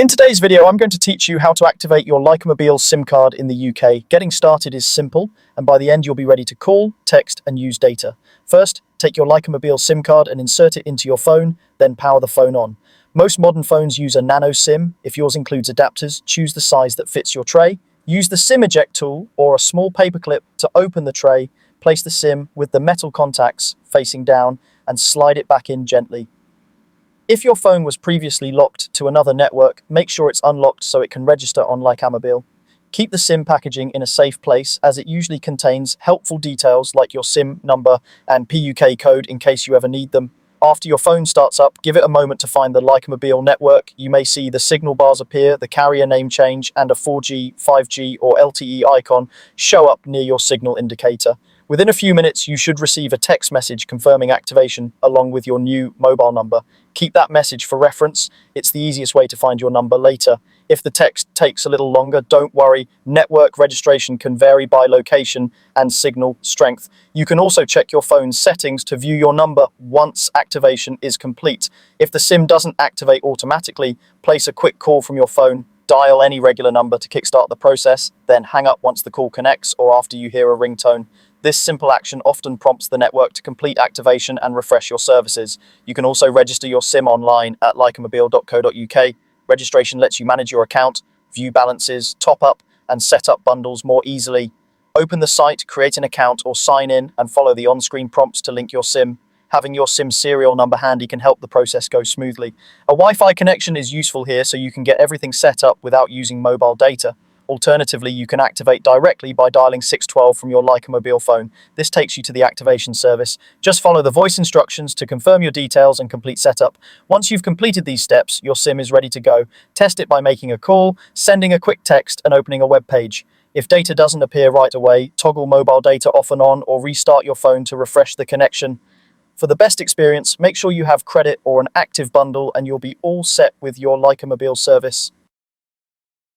In today's video, I'm going to teach you how to activate your Lycamobile SIM card in the UK. Getting started is simple, and by the end you'll be ready to call, text and use data. First, take your Lycamobile SIM card and insert it into your phone, then power the phone on. Most modern phones use a nano SIM. If yours includes adapters, choose the size that fits your tray. Use the SIM eject tool or a small paperclip to open the tray, place the SIM with the metal contacts facing down and slide it back in gently. If your phone was previously locked to another network, make sure it's unlocked so it can register on Lycamobile. Keep the SIM packaging in a safe place, as it usually contains helpful details like your SIM number and PUK code in case you ever need them. After your phone starts up, give it a moment to find the Lycamobile network. You may see the signal bars appear, the carrier name change, and a 4G, 5G or LTE icon show up near your signal indicator. Within a few minutes, you should receive a text message confirming activation along with your new mobile number. Keep that message for reference. It's the easiest way to find your number later. If the text takes a little longer, don't worry. Network registration can vary by location and signal strength. You can also check your phone's settings to view your number once activation is complete. If the SIM doesn't activate automatically, place a quick call from your phone. Dial any regular number to kickstart the process, then hang up once the call connects or after you hear a ringtone. This simple action often prompts the network to complete activation and refresh your services. You can also register your SIM online at lycamobile.co.uk. Registration lets you manage your account, view balances, top up, and set up bundles more easily. Open the site, create an account, or sign in and follow the on-screen prompts to link your SIM. Having your SIM serial number handy can help the process go smoothly. A Wi-Fi connection is useful here so you can get everything set up without using mobile data. Alternatively, you can activate directly by dialing 612 from your Lycamobile phone. This takes you to the activation service. Just follow the voice instructions to confirm your details and complete setup. Once you've completed these steps, your SIM is ready to go. Test it by making a call, sending a quick text, and opening a web page. If data doesn't appear right away, toggle mobile data off and on or restart your phone to refresh the connection. For the best experience, make sure you have credit or an active bundle and you'll be all set with your Lycamobile service.